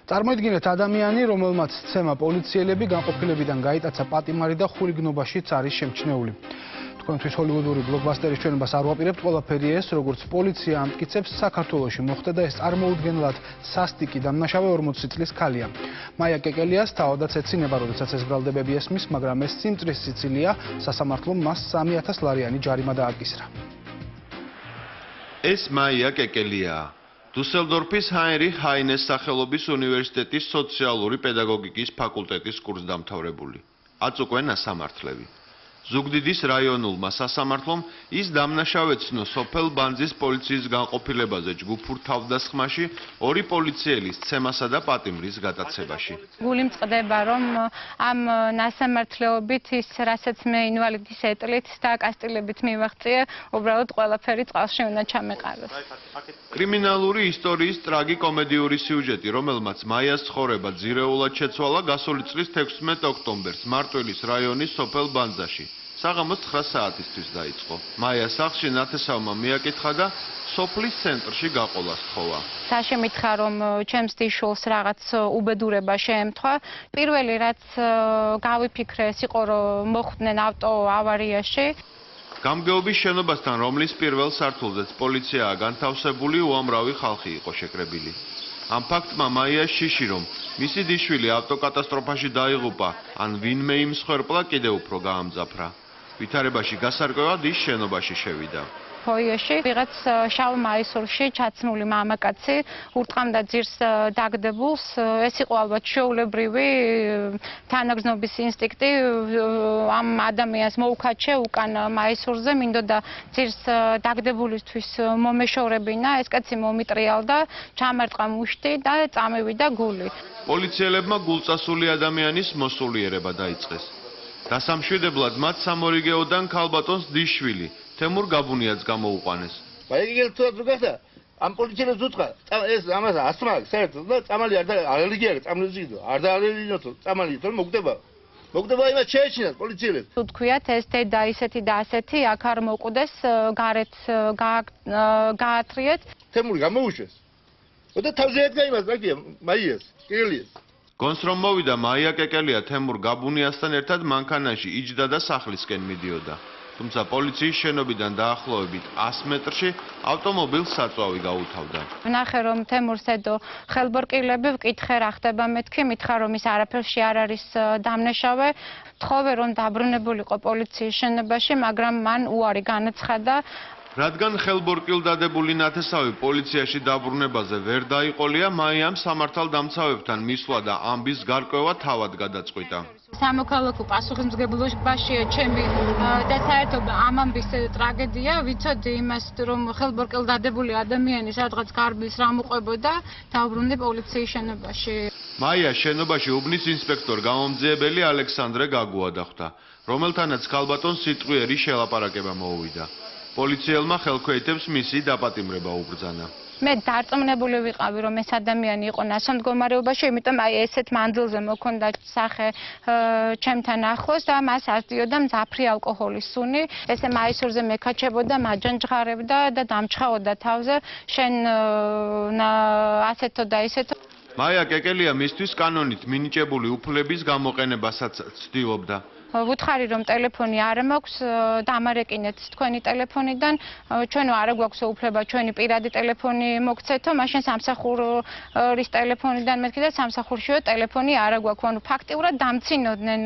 წარმოიდგინეთ ადამიანი, რომელმაც ცემა პოლიციელები განყოფილებიდან გაიტაცა პატიმარი და ხულიგნობაშიც არის შემჩნეული. Თქვენთვის ჰოლივუდური ბლოკბასტერის ჩვენებას არ ვაპირებთ, ყველაფერი ეს, როგორც პოლიცია ამტკიცებს, საქართველოში მოხდა და ეს წარმოუდგენლად სასტიკი დამნაშავე 40 წლის ქალია. მაია კეკელიას თავადაც ეცინება, როდესაც ეს ბრალდებები ესმის, მაგრამ ეს სიმტრის სიცილია, სასამართლომ მას 3000 ლარიანი ჯარიმა დააკისრა. ეს მაია კეკელიაა. დუსელდორფის ჰაინრიხ ჰაინეს სახელობის უნივერსიტეტის სოციალური პედაგოგიკის ფაკულტეტის კურსდამთავრებული. აწუყვენა სამართლები. ზუგდიდის რაიონულმა სასამართლომ ის დამნაშავე ცნო სოფელ ბანძის პოლიციის განყოფილებაზე ჯგუფურ თავდასხმაში, ორი პოლიციელის ცემასა და პატიმრის გატაცებაში. გული მწყდება, რომ ამ ნასამართლეობით ის, რასაც მე ინვალიდის ეტლით და კასტილებით მივაღწიე, უბრალოდ ყველაფერი წყალში უნდა ჩამეყაროს. კრიმინალური ისტორიის ტრაგიკომედიური სიუჟეტი, რომელმაც მაიას ცხოვრება ძირეულად შეცვალა გასული წლის 16 ოქტომბერს მარტვილის რაიონის სოფელ ბანძაში. საღამოს 9 საათისთვის დაიწყო. მაიას სახლში ნათესავმა მიაკითხა და სოფლის ცენტრში გაყოლა სთხოვა. საში მითხრა, რომ ჩემს დიშულს რაღაც უბედურება შეემთხვა. პირველი რაც გავიფიქრე, ის იყო, რომ მოხვდნენ ავტო ავარიაში. გამგეობის შენობასთან, რომლის პირველ სართულზეც პოლიციაა განთავსებული, უამრავი ხალხი იყო შეკრებილი. ამ ფაქტმა მაიას შიში, რომ მისი დიშვილი ავტოკატასტროფაში დაიღუპა, ან ვინმე იმსხვერპლა, კიდევ უფრო გაამძაფრა. ვითარებაში გასარკვევად ის შენობაში შევიდა. ფოიეში ვიღაც შავ მაისურში ჩაცმული მამაკაცი ურტყამდა ძირს დაგდებულს. ეს იყო ალბათ ჩვეულებრივი თანაგზნობის ინსტინქტი. ამ ადამიანს მოუქაჩე უკან მაისურზე, მინდოდა ძირს დაგდებულისთვის მომეშორებინა. ეს კაცი მომიტრიალდა, ჩამარტყა მუშტი და წამივიდა გული. პოლიციელებმა გულწასული ადამიანის მოსულიერება დაიწყეს. დასამშვიდებლად მათ სამორიგეოდან ქალბატონს დიშვილი თემურ გაბუნიაც გამოუყვანეს. Baigel tu drugata. Am polițiile zutqa. ეს ამას ასმაგ საერთოდ და წამალი არ და ალერგია წამლიძიდო. არ და ალერგიო წამალი თორე მოგდება. მოგდება იმას შეეჩინათ პოლიციელებს. თუ თქვიათ ეს დედა ისეთი და ასეთი აქ არ მოკვდეს, გარეთ გაათრიეთ. თემური გამოუშვეს. და თავზე ედგა იმას დაგია მაიას, კეკელიას. გონს რომ მოვიდა მაია კეკელია თემურ გაბუნიასთან ერთად მანქანაში იჯდა და სახლისკენ მიდიოდა. თუმცა პოლიციის შენობიდან დაახლოებით 100 მეტრში ავტომობილს საწვავი გაუთავდა. ვნახე რომ თემურს ედო ხელბორკილები, ვკითხე რა ხდება მეთქი, მითხრა რომ ის არაფერში არ არის დამნაშავე. თხოვე რომ დაბრუნებულიყო პოლიციის შენობაში, მაგრამ მან უარი განაცხადა. რადგან ხელბორკილდადებული ნათესავი პოლიციაში დაბრუნებაზე ვერ დაიყოლია, მაიამ სამართალდამცავებთან მისვლა და ამბის გარკვევა თავად გადაწყვიტა. სამოქალაქო პასუხისმგებლობაშია ჩემი და საერთოდ ამ ამბის ტრაგედია, ვიცოდი იმას, რომ ხელბორკილდადებული ადამიანი სადღაც გარბის რამ უყვებოდა, დაუბრუნდი პოლიციის შენობაში. მაია შენობაში უბნის ინსპექტორ გამომძიებელი ალექსანდრე გაგუა დახვდა, რომელთანაც ქალბატონს სიტყვიერი შელაპარაკება მოუვიდა. პოლიციელმა ხელქვეითებს მისი დაპატიმრება უბრძანა. მე დარწმუნებული ვიყავი, რომ ეს ადამიანი იყო ნასო მდგომარეობაში, იმიტომ აი ესეთ მანძილზე მოქონდა სახე ჩემთან ახლოს და მას ასდიოდა მძაფრი ალკოჰოლის სუნი. ესე მაისურზე მეკაჩებოდა, მაჯანჯღარებდა და დამჩხაოდა თავზე. შენ ასეთო და ისეთო. მაია კეკელია მისთვის კანონით მინიჭებული უფლების გამოყენებასაც ცდილობდა. ვუთხარი რომ ტელეფონი არ მაქვს, დამარეკინეთ თქვენი ტელეფონიდან, ჩვენო არ გვაქვს უფლება ჩვენი პირადი ტელეფონი მოგცეთო, მაშინ სამსახურის ტელეფონიდან მეთქი და სამსახურშიო ტელეფონი არ გვაქვს. ანუ ფაქტიურად დამცინოდნენ,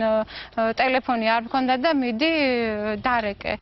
ტელეფონი არ მქონდა და მიდი დარეკე.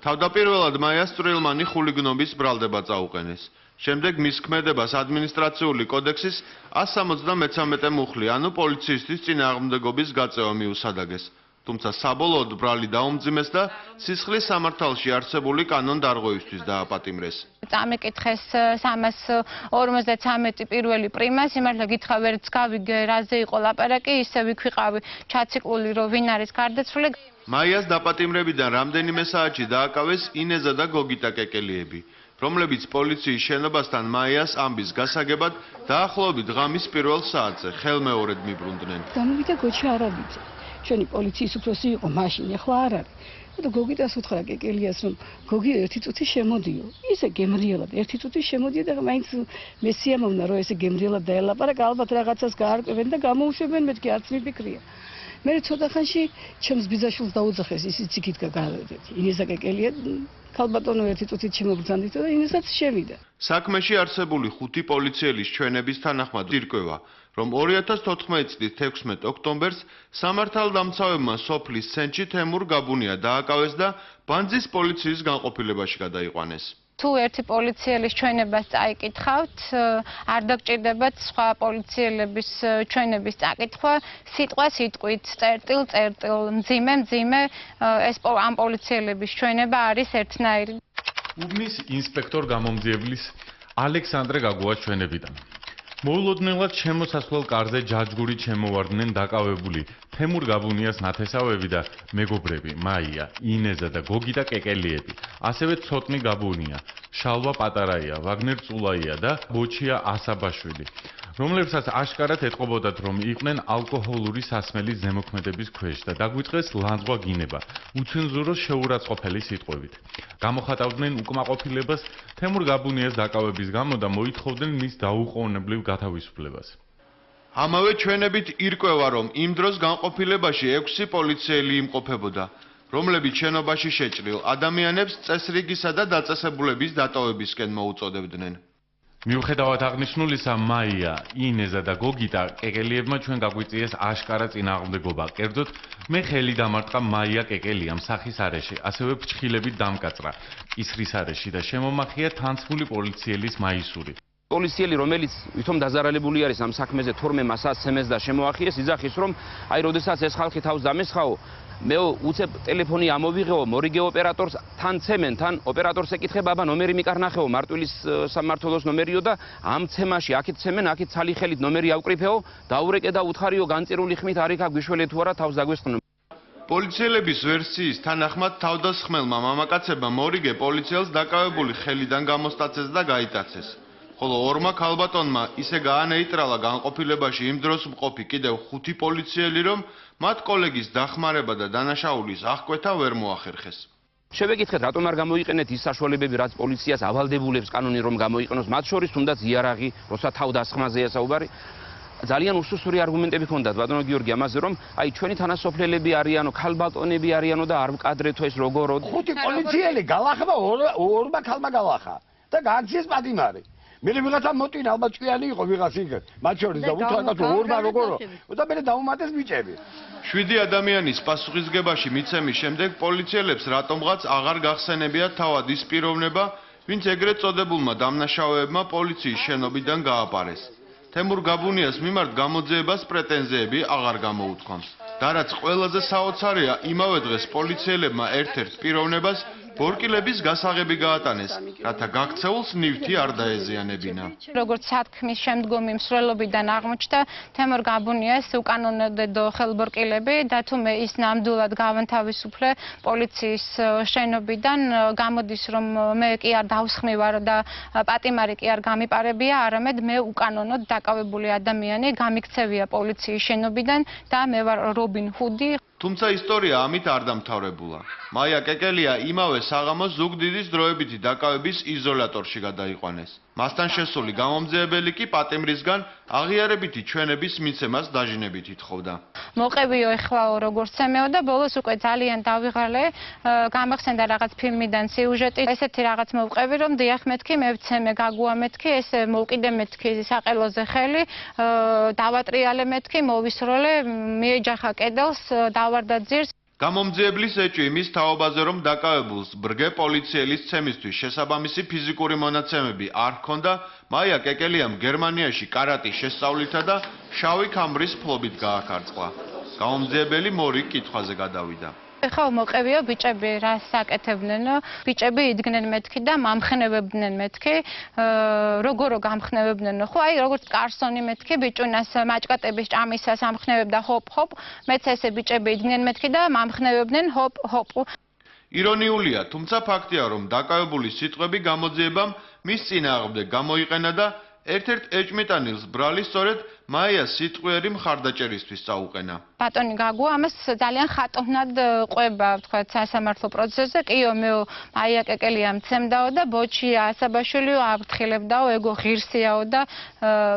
თავდაპირველად მაიას წვრილმანი ხულიგნობის ბრალდება წაუყენეს. შემდეგ მის ქმედებას ადმინისტრაციული კოდექსის 173 მუხლი, ანუ პოლიციისთვის წინააღმდეგობის გაწევა მიუსადაგეს. თუმცა საბოლოოდ ბრალი დაუმძიმეს და სისხლის სამართალში არსებული კანონდარღვევისთვის დააპატიმრეს. წამეკითხეს 353 პირველი პრიმა, სიმართლე გითხრა ვერც გავიგე რაზე იყო ლაპარაკი, ისე ვიქვიყავი ჩაციკლული რომ ვინ არის გარდაცვლილი. მაიას დაპატიმრებიდან რამდენიმე საათში დააკავეს ინეზა და გოგიტა კეკელიები, რომლებიც პოლიციის შენობასთან მაიას ამბის გასაგებად დაახლოებით ღამის პირველ საათზე ხელმეორედ მიბრუნდნენ. გამოვიდა გოჩა არაბიძე. ჩვენი პოლიციის უფროსი იყო მაშინ, ახლა არ არის. და გოგიტას უთხრა კეკელიას რომ გოგი ერთი წუთი შემოდიო. ისე გემრიელად ერთი წუთი შემოდიო და მაინც მე სიამოვნა რომ ესე გემრიელად დაელაპარაკა, ალბათ რაღაცას გაარკვევენ და გამოუშვებენ, მეთქი არც მიფიქრია. მე ცოტა ხანში ჩემს ბიძაშვილს დაუძახეს, ისიც იქით გადავედით. ინესა კეკელია ქალბატონო ერთი წუთით შემობრძანდით და ინესაც შევიდა. საქმეში არსებული 5 პოლიციელის ჩვენების თანახმად ირკვევა, რომ 2014 წლის 16 ოქტომბერს სამართალდამცავებმა სოფლის ცენტრში თემურ გაბუნია დააკავეს და ბანძის პოლიციის განყოფილებაში გადაიყვანეს. თუ ერთი პოლიციელის ჩვენებას წაიკითხავთ, არ დაგჭირდებათ სხვა პოლიციელების ჩვენების წაკითხვა, სიტყვა სიტყვით, წერტილ, მძიმე, ეს ამ პოლიციელების ჩვენება არის ერთნაირი. უბნის ინსპექტორ გამომძიებლის ალექსანდრე გაგუას ჩვენებიდან. მოულოდნელად შემოსასვლელ კარზე ჯაჯგურით შემოვარდნენ დაკავებული თემურ გაბუნიას ნათესავები და მეგობრები მაია, ინეზა და გოგი და კეკელიები. ასევე ცოტნი გაბუნია, შალვა პატარაია, ვაგნერ წულაია და ბოჩია ასაბაშვილი, რომლებსაც აშკარად ეტყობოდათ, რომ იყვნენ ალკოჰოლური სასმელის ზემოქმედების ქვეშ და დაგვიწყეს ლანძღვა გინება, უცენზურო შეურაცხყოფელი სიტყვებით. გამოხატავდნენ უკმაყოფილებას თემურ გაბუნიას დაკავების გამო და მოითხოვდნენ მის დაუყოვნებლივ გათავისუფლებას. ამავე ჩვენებით ირკვევა, რომ იმ დროს განყოფილებაში 6 პოლიციელი იმყოფებოდა, რომლებიც შენობაში შეჭრილ ადამიანებს წესრიგისა და დაწესებულების დატოვებისკენ მოუწოდებდნენ. მიუხედავად აღნიშნულისა, მაია, ინეზა და გოგიტა კეკელიებმა ჩვენ გაგვიწიეს აშკარა წინააღმდეგობა. კერძოდ, მე ხელი დამარტყა მაია კეკელიამ სახის არეში, ასევე ფრჩხილებით დამკაცრა კისრის არეში და შემომახია თანცმული პოლიციელის მაისური. პოლიციელი, რომელიც ვითომ დაზარალებული არის ამ საქმეზე, თორმე მას ასცემეს და შემოახიეს, იძახის, რომ აი, როდესაც ეს ხალხი თავს დამესხაო, მე უცებ ტელეფონი ამოვიღეო, მორიგე ოპერატორს თან ცემენ, თან ოპერატორს ეკითხება, აბა ნომერი მიკარნახეო, მარტვილის სამმართველოს ნომერიო და ამ ცემაში აქეთ ცემენ, აქეთ ცალი ხელით ნომერი ავკრიფეო, დაურეკე და უთხარიო განწირული ხმით არ იქა გვიშველი თუ არა თავს დაგვესხნო. პოლიციელების ვერსიის თანახმად თავდასხმელმა მამაკაცებმა მორიგე პოლიციელს დაკავებული ხელიდან გამოსტაცეს და გაიტაცეს. ხოლო ორმა ქალბატონმა ისე გაანეიტრალა განყოფილებაში იმ დროს მყოფი კიდევ 5 პოლიციელი, რომ მათ კოლეგის დახმარება და დანაშაულის აღკვეთა ვერ მოახერხეს. შევეკითხეთ, რატომ არ გამოიყენეთ ის საშუალებები, რაც პოლიციას ავალდებულებს კანონი რომ გამოიყენოს, მათ შორის თუნდაც იარაღი, როცა თავდასხმაზეა საუბარი. ძალიან უსუსური არგუმენტები ჰქონდათ ბატონო გიორგი ამაზე, რომ აი ჩვენი თანასოფლელები არიანო, ქალბატონები არიანო და არ ვკადრეთო ეს როგორო. 5 პოლიციელი galახება, ორმა ქალმა galახა და გააქციეს პატიმარი. მე ვიღაცა მოტინა ალბათ ჭკვიანი იყო ვიღაც იქ მათ შორის და უთხრათ რომ ორმა როგორო და მე დაუმატეს ბიჭები. 7 ადამიანის პასუხისგებაში მიცემის შემდეგ პოლიციელებს რატომღაც აღარ გახსენებიათ თავად ის პიროვნება, ვინც ეგრეთ წოდებულმა დამნაშავეებმა პოლიციის შენობიდან გააპარეს. თემურ გაბუნიას მიმართ გამოძიებას პრეტენზიები აღარ გამოუთქვამს. და რაც ყველაზე საოცარია, იმავე დღეს პოლიციელებმა ერთ-ერთ პიროვნებას ბორკილების გასაღები გაატანეს, რათა გაქცეულს ნივთი არ დაეზიანებინა. როგორც საქმის შემდგომი მსვლელობიდან აღმოჩნდა, თემურ გაბუნიას უკანონოდედო ხელბორკილები და თუმე ის ნამდვილად გავანთავისუფლე პოლიციის შენობიდან, გამოდის რომ მე კი არ დავსხმივარ და პატიმარი კი არ გამიპარებია, არამედ მე უკანონოდ დაკავებული ადამიანი გამიქცევია პოლიციის შენობიდან და მე ვარ რობინ ჰუდი. თუმცა ისტორია ამით არ დამთავრებულა. მაია კეკელია იმავე საღამოს ზუგდიდის დროებითი დაკავების იზოლატორში გადაიყვანეს. მასთან შესული გამომძიებელი კი პატიმრისგან აღიარებითი ჩვენების მიცემას დაჟინებით ითხოვდა. მოყევიო ეხლაო როგორც ცემეო და ბოლოს უკვე ძალიან დავიღალე, გამახსენდა რაღაც ფილმიდან სიუჟეტი. ესეთი რაღაც მოვყევი, რომ დიახ მეთქი, მე ვცემე გაგუა მეთქი, ეს მოვკიდე მეთქი საყელოზე ხელი, დავატრიალე მეთქი, მოვისროლე, მიეჯახა კედელს, დავარდა ძირს. გამომძიებლის ეჭვი იმის თაობაზე, რომ დაკავებულს ბრგე პოლიციელის ცემისთვის შესაბამისი ფიზიკური მონაცემები არ ჰქონდა, მაია კეკელიამ გერმანიაში კარატის შესწავლითა და შავი ქამრის ფლობით გააქარწყლა. გამომძიებელი მორი კითხვაზე გადავიდა. ეხლა მოყევიო ბიჭები რას აკეთებდნენო, ბიჭები იდგნენ მეთქი და მამხნევებდნენ მეთქი, როგორო გამხნევებდნენო, ხო აი როგორც კარსონი მეთქი ბიჭუნას მაჭკატების ჭამისას ამხნევებდა ჰოპ ჰოპ, მეც ესე ბიჭები იდგნენ მეთქი და მამხნევებდნენ ჰოპ ჰოპ. ირონიულია, თუმცა ფაქტია, რომ დაკავებული სიტყვები გამოძიებამ მის წინააღმდეგ გამოიყენა და ერთ-ერთ ეჭმიტანილს ბრალი სწორედ მაიას სიტყვიერი მხარდაჭერისთვის წაუყენა. ბატონი გაგუა ამას ძალიან ხატოვნად ყვება, ვთქვათ, სასამართლო პროცესზე. კიო, მე მაია კეკელია მცემდაო და ბოჩი ასაბაშვილიო აფრთხილებდაო, ეგო ღირსიაო და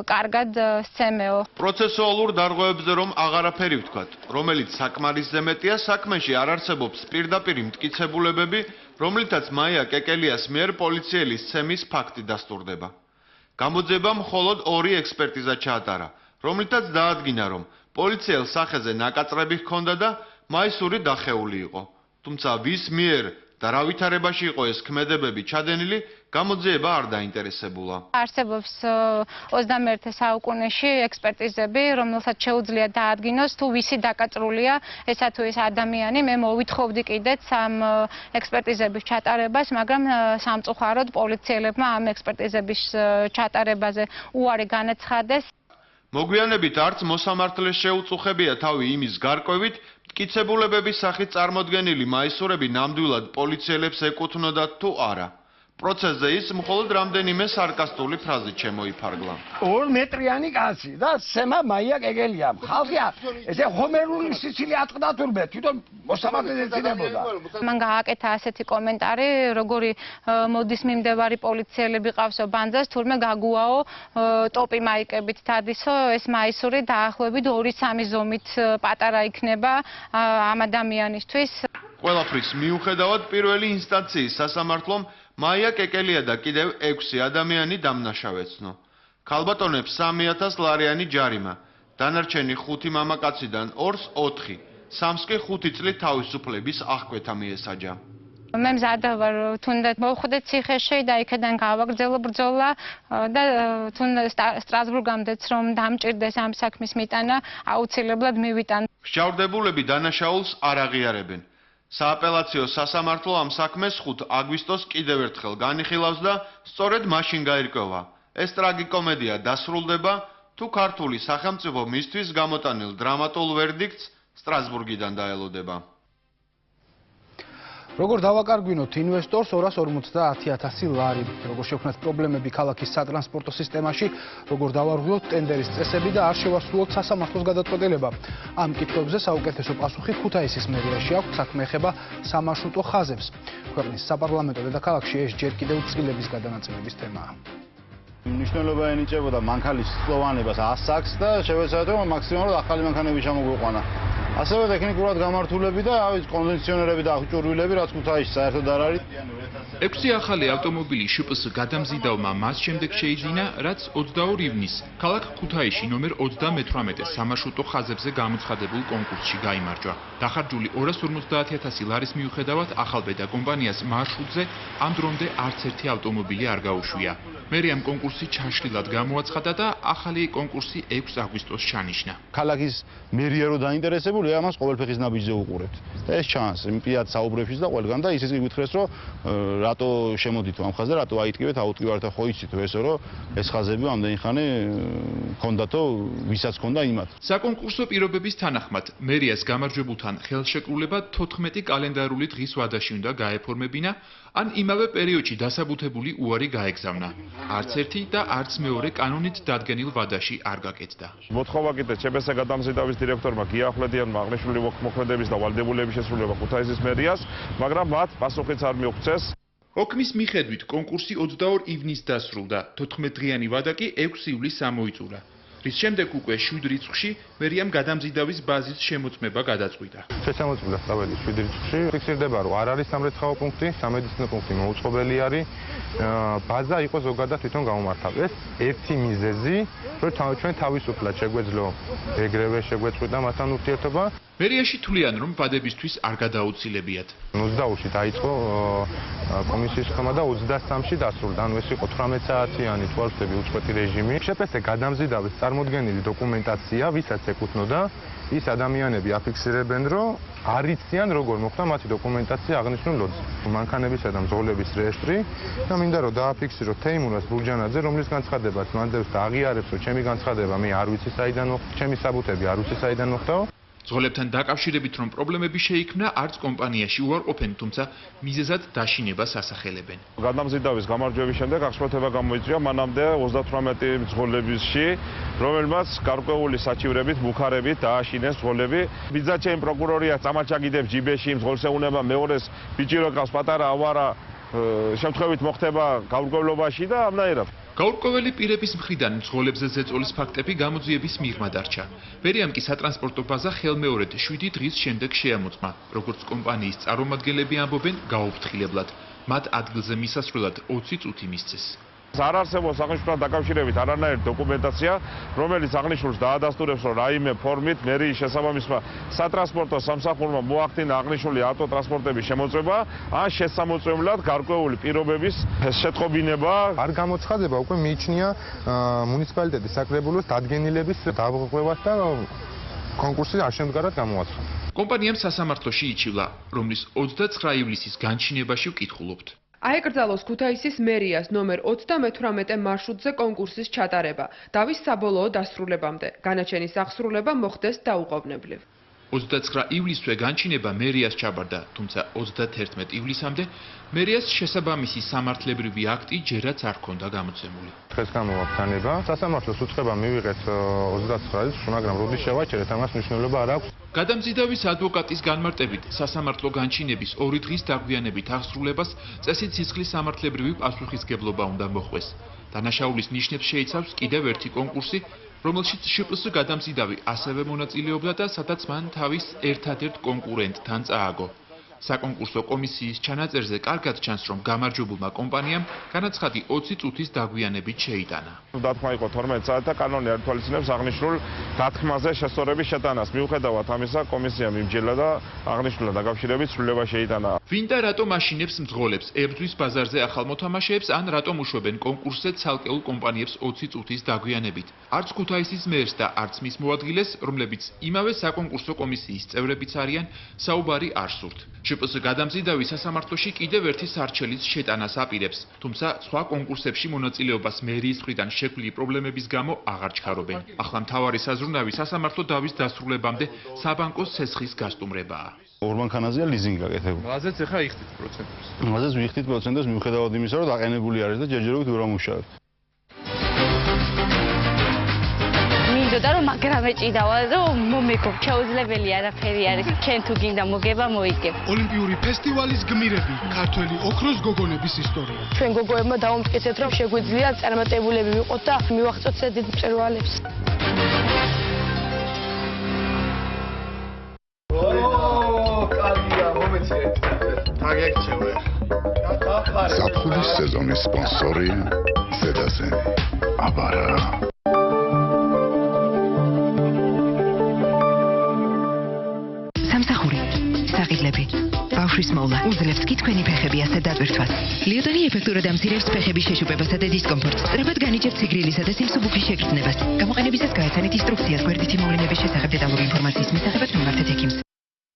კარგად სცემეო. პროცესუალურ დარღვევებზე რომ აღარაფერი ვთქვათ, რომელიც საკმარისზე მეტია, საქმეში არ არსებობს პირდაპირი მტკიცებულებები, რომლითაც მაია კეკელიას მიერ პოლიციელის სცემის ფაქტი დასტურდება. გამოძიებამ მხოლოდ 2 ექსპერტიზა ჩაატარა, რომლითაც დაადგინა, რომ პოლიციელს სახეზე ნაკაწრები ჰქონდა და მაისური დახეული იყო. თუმცა ვის მიერ და რა ვითარებაში იყო ეს ქმედებები ჩადენილი, გამოძიება არ დაინტერესებულა. არსებობს 21 საუკუნეში ექსპერტიზები, რომელსაც შეუძლია დაადგინოს თუ ვისი დაკაწრულია ესა თუ ეს ადამიანი. მე მოვითხოვდი კიდეც ამ ექსპერტიზების ჩატარებას, მაგრამ სამწუხაროდ პოლიციელებმა ამ ექსპერტიზების ჩატარებაზე უარი განაცხადეს. მოგვიანებით არც მოსამართლეს შეუწუხებია თავი იმის გარკვევით, მტკიცებულებების სახით წარმოდგენილი მაისურები ნამდვილად პოლიციელებს ეკუთვნოდათ თუ არა. პროცესზე ის მხოლოდ რამდენიმე სარკასტული ფრაზით შემოიფარგლა. 2 მეტრიანი კაცი და სცემა მაია კეკელია. ხალხი ესე ჰომერული სიცილი ატყდა თურმე, თვითონ მოსამართლეს ეცინებოდა. მან გააკეთა ასეთი კომენტარი, როგორი მოდის მიმდევარი პოლიციელები ყავსო ბანძას, თურმე გაგუაო ტოპი მაიკებით დადისო, ეს მაისური დაახლოებით 2-3 ზომით პატარა იქნება ამ ადამიანისთვის. ყველაფრის მიუხედავად პირველი ინსტანციის სასამართლომ მაია კეკელია და კიდევ 6 ადამიანი დამნაშავეცნო. ქალბატონებს 3000 ლარიანი ჯარიმა, დანარჩენი 5 მამაკაციდან 2-ს 4, 3-ს კი 5 წლით თავისუფლების აღკვეთა მიესაჯა. მე მზადა ვარ თუნდაც მოვხვდეთ ციხეში და იქიდან გავაგრძელო ბრძოლა და თუნდაც სტრასბურგამდეც რომ დამჭირდეს ამ საქმის მიტანა, აუცილებლად მივიტან. მსჯავრდებულები დანაშაულს არ აღიარებენ. სააპელაციო სასამართლო ამ საქმეს 5 აგვისტოს კიდევ ერთხელ განიხილავს და სწორედ მაშინ გაირკვევა. ეს ტრაგიკომედია დასრულდება, თუ ქართული სახელმწიფო მისთვის გამოტანილ დრამატულ ვერდიქტს სტრასბურგიდან დაელოდება. როგორ დავაკარგვინოთ ინვესტორს 250.000 ლარი, როგორ შევქმნათ პრობლემები ქალაქის სატრანსპორტო სისტემაში, როგორ დავარღვიოთ ტენდერის წესები და არ შევასრულოთ სასამართლოს გადაწყვეტილება. ამ კითხვებზე საუკეთესო პასუხი ქუთაისის მერიაში აქვს, საქმე ეხება სამარშრუტო ხაზებს. ქვეყნის საპარლამენტო დედაქალაქში ეს ჯერ კიდევ წილების გადანაწილების თემაა. მნიშვნელობა ენიჭებოდა მანქანის სლოვანებას 100 საქს და შევეცადეთ რომ მაქსიმალურად ახალი მანქანები ჩამოგვიყვანა. ასევე ტექნიკურად გამართულები და კონდიციონერები და აღჭურვილები, რაც ქუთაისში საერთოდ არ არის. 6 ახალი ავტომობილი შპს გადამზიდავმა მას შემდეგ შეიძინა, რაც 22 ივნისს ქალაქ ქუთაისში ნომერ 38 სამარშრუტო ხაზებზე გამოცხადებულ კონკურსში გაიმარჯვა. დახარჯული 250.000 ლარის მიუხედავად ახალბედა კომპანიას მარშრუტზე ამ დრომდე არც ერთი ავტომობილი არ გაუშვია. მერე ამ კონკურსი ჩაშლილად გამოაცხადა და ახალი კონკურსი 6 აგვისტოს ჩანიშნა. ქალაქის მერია რო დაინტერესებული, ამას ყოველფეხის ნაბიჯზე უყურებთ. ეს ჩანს იმ პიად საუბრებშიც და ყველგან და ისიც გითხრეს, რომ რატო შემოდით ამ ხაზზე, რატო აიტკივეთ აუტკივართა ხო იცით ესო, რომ ეს ხაზები ამდენი ხანი ჰქონდათო, ვისაც ჰქონდა იმათ. საკონკურსო პირობების თანახმად, მერიას გამარჯვებულთან ხელშეკრულება 14 კალენდარული დღის ვადაში უნდა გაეფორმებინა, ან იმავე პერიოდში დასაბუთებული უარი გაეგზავნა. არც ერთი და არც მეორე კანონით დადგენილ ვადაში არ გაკეთდა. მოთხოვა კიდეც ЧБ-ს გადამზიდავის დირექტორმა გია ახვლედიანმა აღნიშნული მოქმედების და ვალდებულების შესრულება ქუთაისის მერიას, მაგრამ მათ პასუხიც არ მიუღწეს. ოქმის მიხედვით კონკურსი 22 ივნისს დასრულდა, 14 დღიანი ვადა კი 6 ივლისს ამოიწურა. რის შემდეგ უკვე 7 რიცხვში მერიამ გადამზიდავის ბაზის შემოწმება გადაწყვიტა. შესამოწმდა სწავლები 7 რიცხვში ფიქსირდება, რომ არ არის სამრეცხაო პუნქტი, სამედიცინო პუნქტი მოუწყობელი არის, ბაზა იყო ზოგადად თვითონ გამომართავ. ეს ერთი მიზეზი, რომ ჩვენ თავისუფლად შეგვეძლო ეგრევე შეგვეწყვიტა მასთან ურთიერთობა. მერიაში თვლიან, რომ ვადებისთვის არ გადაუცილებიათ. 22-ში დაიწყო კომისიის ხმა და 23-ში დასრულდა. ანუ ეს იყო 18 საათიანი თუ არ ვთქვი უწყვეტი რეჟიმი. შეფესე გადამზიდავის წარმოდგენილი დოკუმენტაცია, ვისაც ეკუთვნოდა, ის ადამიანები აფიქსირებენ, რომ არ იციან როგორ მოხდა მათი დოკუმენტაცია აღნიშნულ ლოდზე. მანქანებისა და მძღოლების რეესტრი და მინდა რომ დააფიქსიროთ თეიმურას ბურჯანაძე, რომლის განცხადებას მანდევს და აღიარებს, რომ ჩემი განცხადება მე არ ვიცი საიდან მოხდა, ჩემი საბუთები არ ვიცი საიდან მოხდაო. მძღოლებთან დაკავშირებით რომ პრობლემები შეიქმნა, არც კომპანიაში უარყოფენ, თუმცა მიზეზად დაშინებას ასახელებენ. გადამზიდავის გამარჯვების შემდეგ აღშფოთება გამოიწვია მანამდე 38 მძღოლებისში, რომელმაც გარკვეული საჩივრებით, ბუქარებით დააშინეს მძღოლები. ბიძაჩემ პროკურორია წამაჩაგიდებს ჯიბეში მძღოლს ეუნება მეორეს ბიჭი რო ყავს პატარა ავარა შემთხვევით მოხდება გაურკვევლობაში და ამნაირად. გაურკვეველი პირების მხრიდან მძღოლებზე ზეწოლის ფაქტები გამოძიების მიღმა დარჩა. მერიამ კი სატრანსპორტო ბაზა ხელმეორედ 7 დღის შემდეგ შეამოწმა. როგორც კომპანიის წარმომადგენლები ამბობენ, გაუფრთხილებლად. მათ ადგილზე მისასვლელად 20 წუთი მისცეს. არ არსებობს აღნიშნულთან დაკავშირებით არანაირი დოკუმენტაცია, რომელიც აღნიშნულს დაადასტურებს, რომ რაიმე ფორმით მერიის შესაბამისმა სატრანსპორტო სამსახურმა მოახდინა აღნიშნული ავტოტრანსპორტების შემოწმება, ან შესამოწმებლად გარკვეული პირობების შეტყობინება. არ გამოცხადება, უკვე მიიჩნია მუნიციპალიტეტის საკრებულოს დადგენილების დაღვევას და კონკურსი აშემდგარად გამოაცხადა. კომპანიამ სასამართლოში იჩივლა, რომლის 29 ივლისის განჩინებაში ვკითხულობთ. აეკრძალოს ქუთაისის მერიას ნომერ 38 მარშრუტზე კონკურსის ჩატარება, დავის საბოლოო დასრულებამდე. განაჩენის აღსრულება მოხდეს დაუყოვნებლივ. 29 ივლისვე განჩინება მერიას ჩაბარდა, თუმცა 31 ივლისამდე მერიას შესაბამისი სამართლებრივი აქტი ჯერაც არ ჰქონდა გამოცემული. დღეს გამოვა ბრძანება. სასამართლოს უწყება მივიღეთ 29 ივლისს, მაგრამ როდის შევაჩერეთ, ამას მნიშვნელობა არ აქვს. გადამზიდავის ადვოკატის განმარტებით, სასამართლო განჩინების 2 დღის დაგვიანებით აღსრულებას წესით სისხლის სამართლებრივი პასუხისგებლობა უნდა მოხვეს. დანაშაულის ნიშნებს შეიცავს კიდევ ერთი კონკურსი, რომელშიც შპს გადამზიდავი ასევე მონაწილეობდა და სადაც მან თავის ერთადერთ კონკურენტთან წააგო. საკონკურსო კომისიის ჩანაწერზე კარგად ჩანს, რომ გამარჯვებულმა კომპანიამ განაცხადი 20 წუთის დაგვიანებით შეიტანა. დათქმა იყო 12 საათი და კანონი არ თვალისწინებს აღნიშნულ დათქმაზე შესწორების შეტანას. მიუხედავად ამისა, კომისიამ იმჯერა და აღნიშნულა დაკავშირებით ცვლილება შეიტანა. ვინ და რატომ აშინებს მძღოლებს, ებრძვის ბაზარზე ახალ მოთამაშეებს, ან რატომ უშვებენ კონკურსზე ცალკეულ კომპანიებს 20 წუთის დაგვიანებით? არც ქუთაისის მერს და არც მის მოადგილეს, რომლებიც იმავე საკონკურსო კომისიის წევრებიც არიან, საუბარი არ სურთ. შპს გადამზიდავი სასამართლოში კიდევ ერთი სარჩელის შეტანას აპირებს, თუმცა სხვა კონკურსებში მონაწილეობას მერიის მხრიდან შექმნილი პრობლემების გამო აღარ ჩქარობენ. ახლა მთავარი საზრუნავი სასამართლო დავის დასრულებამდე საბანკოს ცეცხლის გასტუმრებაა. ორმანქანაზეა ლიზინგი გაკეთებული. მაზეც ახლა იხდით პროცენტებს. მაზეც ვიხდით პროცენტებს მიუხედავად იმისა, რომ დაყენებული არის და ჯერჯერობით ვერ ამუშავებთ. მინდოდა რომ მაგრამე ჭიდავა და მომეკო შეუძლებელი არაფერი არის. ჩვენ თუ გინდა მოგება მოიგებ. ოლიმპიური ფესტივალის გმირები, ქართველი ოქროს გოგონების ისტორია. ჩვენ გოგოებმა დავამტკიცეთ, რომ შეგვიძლია წარმატებულები ვიყოთ და მივაღწევთ დიდ მწვერვალებს. ზაფხულის სეზონის სპონსორია ზედაზენი. აბარა. სამსახური, საყიდლები, ბავშვის მოვლა, უძლებს კი თქვენი ფეხები ასე დატვირთვას. ლიოტონი ეფექტურად ამცირებს ფეხების შეშუპებასა და დისკომფორტს, სწრაფად განიჭერთ სიგრილისა და სიმსუბუქის შეგრძნებას. გამოყენებისას გაეცანით ინსტრუქციას გვერდითი მოვლენების შესახებ დეტალური ინფორმაციის მისაღებად მიმართეთ ექიმს.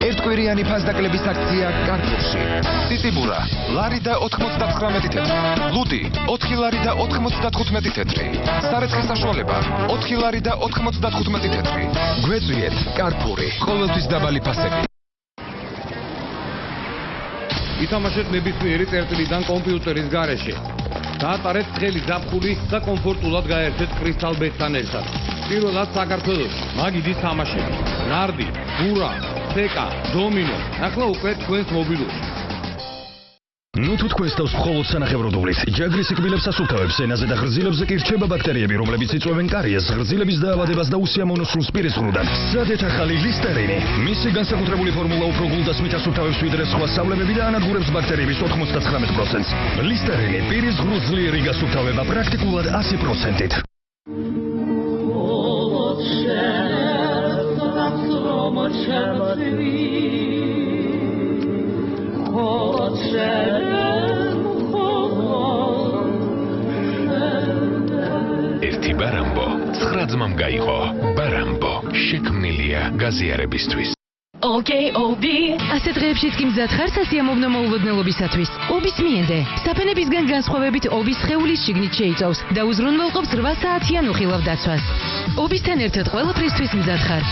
ერთკვირიანი ფასდაკლების აქცია კარპურში. ციციბურა, ლარი და 99 თეთრი. ლუდი, 4 ლარი და 95 თეთრი. სარეცხის საშუალება, 4 ლარი და 95 თეთრი. გვეწვიეთ კარპური, ყოველთვის დაბალი ფასები. ითამაშეთ ნებისმიერი წერტილიდან კომპიუტერის გარეშე. დაატარეთ თხელი ზაფხული და კომფორტულად გაერთეთ კრისტალ ბეტთან ერთად. პირველად საქართველოში მაგიდის თამაშები, ნარდი, ბურა, ცეკა, დომინო, ახლა უკვე თქვენს მობილურში. ნუ თუ თქვენს თავს მხოლოდ სანახევროდულის, ჯაგრის სიკვდილებს ასუფთავებს, ენაზე და ღრზილებზე კი რჩება ბაქტერიები, რომლებიც იწვევენ კარიეს, ღრზილების დაავადებას და უსიამოვნო სრულს პირისყრუდან. სადეთ ახალი ლისტერინი. მისი განსაკუთრებული ფორმულა უფრო გულდას მით ასუფთავებს ვიდრე სხვა სავლებები და ანადგურებს ბაქტერიების 99%-ს. ლისტერინი პირის ღრუძლიერი გასუფთავება პრაქტიკულად 100%-ით. ერთი ბარამბო 9 ძმამ გაიყო. ბარამბო შექმნილია გაზიარებისთვის. ოკეი, ასეთ დღეებშიც კი მზად ხარ სასიამოვნო მოულოდნელობისათვის. ობის მიენდე. საფენებისგან განსხვავებით ობის სხეულის შიგნით შეიწოვს და უზრუნველყოფს 8 საათიან უხილავ დაცვას. ობისთან ერთად ყველაფრისთვის მზად ხარ.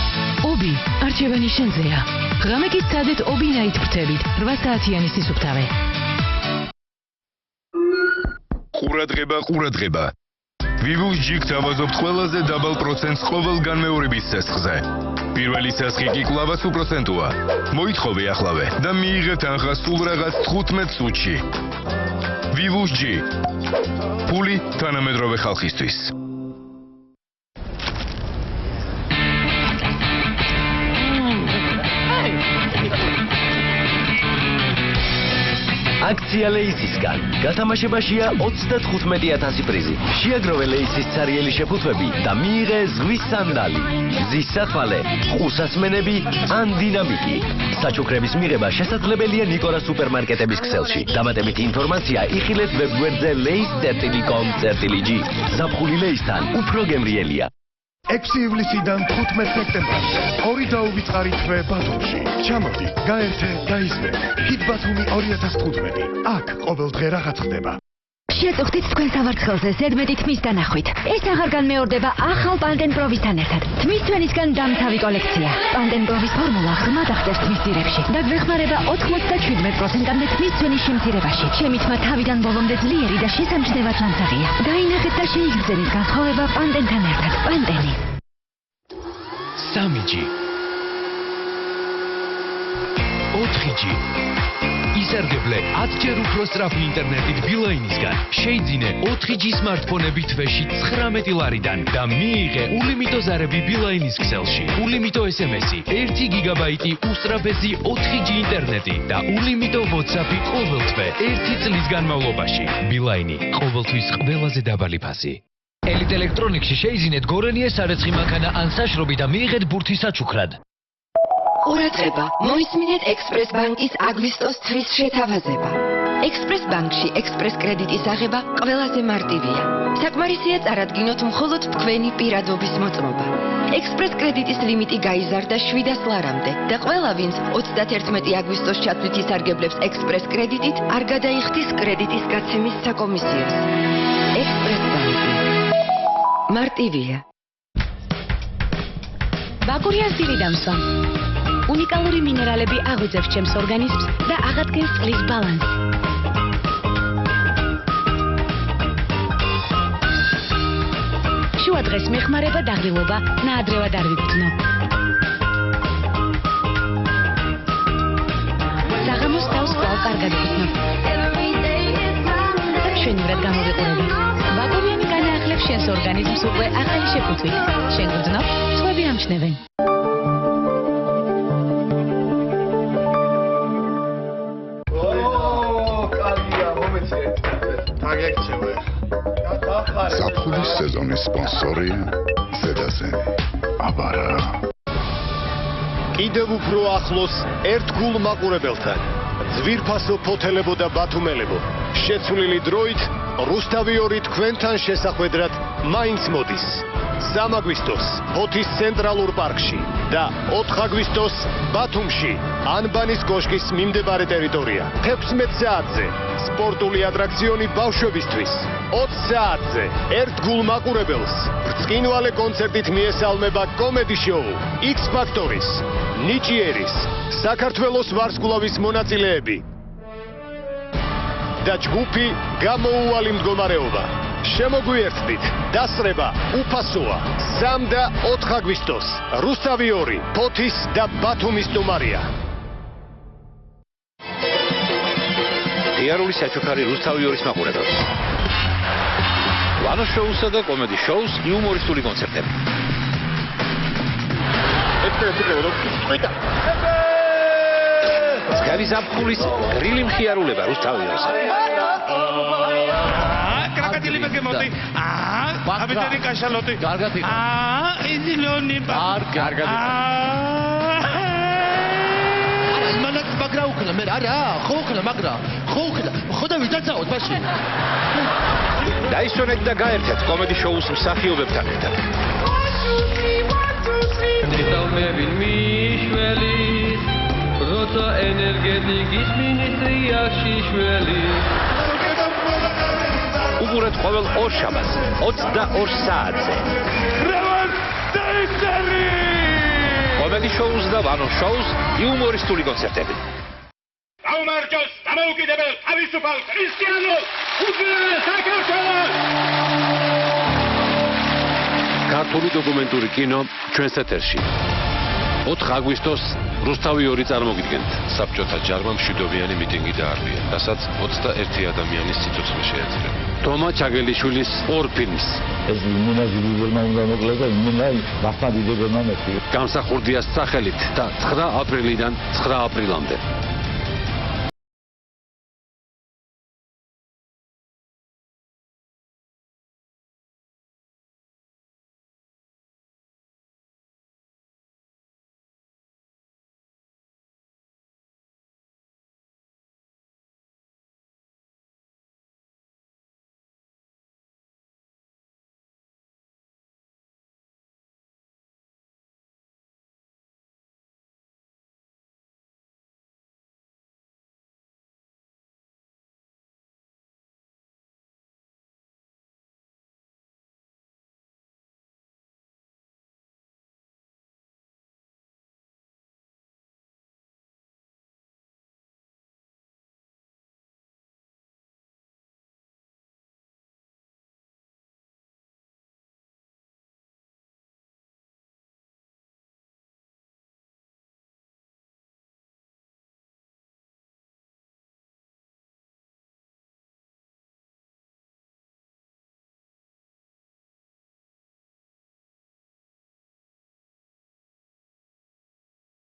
ობი, არჩევანი შენზეა. ღამე კი სცადეთ ობი ნაით ფრთებით, 8 საათიანი სისუფთავე. ყურადღება. Vivush G გთავაზობთ ყველაზე დაბალ პროცენტს ყოველ განმეორების ცესხზე. პირველი ცესხი კი კლავაც უპროცენტოა. მოითხოვე ახლავე და მიიღეთ ანხა სულ რაღაც 15 წუთში. Vivush G. ფული თანამედროვე ხალხისთვის. აქცია ლეისისგან. გათამაშებაშია 35,000 პრიზი. შეაგროვე ლეისის ცარიელი შეფუთვები და მიიღე ზღვის სანდალი. მზის საფალე, ყუსასმენები ან დინამიკი. საჩუქრების მიღება შესაძლებელია ნიკორა სუპერმარკეტების ქსელში. დამატებითი ინფორმაცია იხილეთ ვებგვერდზე leis.com.gr. ზაფხული ლეისთან უფრო გემრიელია. 6 ივლისიდან 15 სექტემბრამდე ორი დაუვიწყარი თვე ბათუმში. ჩამოდი, გაერთე და ისმე. ჰიტ ბათუმი 2015. აქ ყოველ დღე რაღაც ხდება. შეწუხდით თქვენ სამარცხელზე ზედმეტი თმის დანახვით. ეს აღარ განმეორდება ახალ პანდენ პროვისთან ერთად. თმის თვენისგან დამთავი კოლექცია. პანდენ პროვის ფორმულა ღრმად ახდენს თმის ძირებში და გვეხმარება 97%-მდე თმის თვენის შემცირებაში. ჩემი თმა თავიდან ბოლომდე ძლიერი და შესამჩნევად ლამცაღია. დაინახეთ და შეიგრძენით განსხვავება პანდენთან ერთად. პანდენი. 3G 4G ისარგებლე 10-ჯერ უფრო სწრაფი ინტერნეტით ბილაინისგან. შეიძინე 4G სმარტფონები თვეში 19 ლარიდან და მიიღე ულიმიტო ზარები ბილაინის ქსელში. ულიმიტო SMS-ი, 1 გიგაბაიტი უსწრაფესი 4G ინტერნეტი და ულიმიტო WhatsApp-ი ყოველ თვე 1 წლის განმავლობაში. ბილაინი ყოველთვის ყველაზე დაბალი ფასი. ელიტ ელექტრონიკში შეიძინეთ გორენიეს სარეცხი მანქანა ან საშრობი და მიიღეთ ბურთი საჩუქრად. ყურადღება, მოისმინეთ ექსპრეს ბანკის აგვისტოს თვის შეთავაზება. ექსპრეს ბანკში ექსპრეს კრედიტის აღება ყველაზე მარტივია. საკმარისია წარადგინოთ მხოლოდ თქვენი პირადობის მოწმობა. ექსპრეს კრედიტის ლიმიტი გაიზარდა 700 ლარამდე და ყველა ვინც 31 აგვისტოს ჩათვლით ისარგებლებს ექსპრეს კრედიტით, არ გადაიხდის კრედიტის გაცემის საკომისიოს. ექსპრეს ბანკი მარტივია. ბაკურიანს დილი დამსვა. უნიკალური მინერალები აღვიძებს ჩემს ორგანიზმს და აღადგენს წყლის ბალანსს. შუა დღეს მეხმარება დაღლილობა, ნაადრევად არ ვიგრძნო. საღამოს თავს კვლავ კარგად ვგრძნო. მშვენივრად გამოვიყურები. ბაკურიანი განაახლებს შენს ორგანიზმს უკვე ახალი შეფუთვით. შენ გრძნობ, სხვები ამჩნევენ. ზაფხულის სეზონის სპონსორია ზედაზენი. აბარა. კიდევ უფრო ახლოს ერთგულ მაყურებელთან. ძვირფასო ფოთელებო და ბათუმელებო. შეცვლილი დროით რუსთავი 2 თქვენთან შესახვედრად მაინც მოდის. 3 აგვისტოს ფოთის ცენტრალურ პარკში და 4 აგვისტოს ბათუმში ანბანის კოშკის მიმდებარე ტერიტორია. 16 საათზე სპორტული ატრაქციონი ბავშვებისთვის. 20 საათზე ერთგულ მაყურებელს ბრწყინვალე კონცერტით მიესალმება კომედი შოუ X Factor-ის, ნიჭიერის, საქართველოს ვარსკვლავის მონაწილეები და ჯგუფი გამოუვალი მდგომარეობა. შემოგვიერთდით, დასწრება უფასოა. 3 და 4 აგვისტოს რუსთავი 2, ფოთის და ბათუმის სტუმარია. ღიარული საჩუქარი რუსთავი 2-ის მაყურებელს. ლანო შოუსა და კომედი შოუს იუმორისტული კონცერტები. მსგავი ზაფხულის გრილი მხიარულება რუსთავი 2-ზე. კრაკატილი მეგემოდი. აბიტერი კაშალოტი. კარგად იქ. იზილონი. კარგად. მანაკ მაგრა უქნა მე არა ხო უქნა მაგრა ხო უქნა ხოდა ვიძაცაოთ მაშინ დაისვენეთ და გაერთეთ კომედი შოუს მსახიობებთან ერთად. ნეტალმები მიშველი როცა ენერგეტიკის მინისტრიაში შველი უყურეთ ყოველ ორ შაბათს 22 საათზე. შოუს და ვანო შოუს იუმორისტული კონცერტები. გაუმარჯოს დამოუკიდებელ თავისუფალ ქრისტიანულ უძლებს საქართველოს! ქართული დოკუმენტური კინო ჩვენს ეთერში. 4 აგვისტოს რუსთავი 2 წარმოგიდგენთ. საბჭოთა ჯარმა მშვიდობიანი მიტინგი დაარღვია, რასაც 21 ადამიანის სიცოცხლე შეეძლო. თომა ჩაგელიშვილის 2 ფილმის. ეს იმინა ზიბულმა უნდა მოკლეს და იმინა მართლა დიდებმა მეფი. გამსახურდიას სახელით და 9 აპრილიდან 9 აპრილამდე.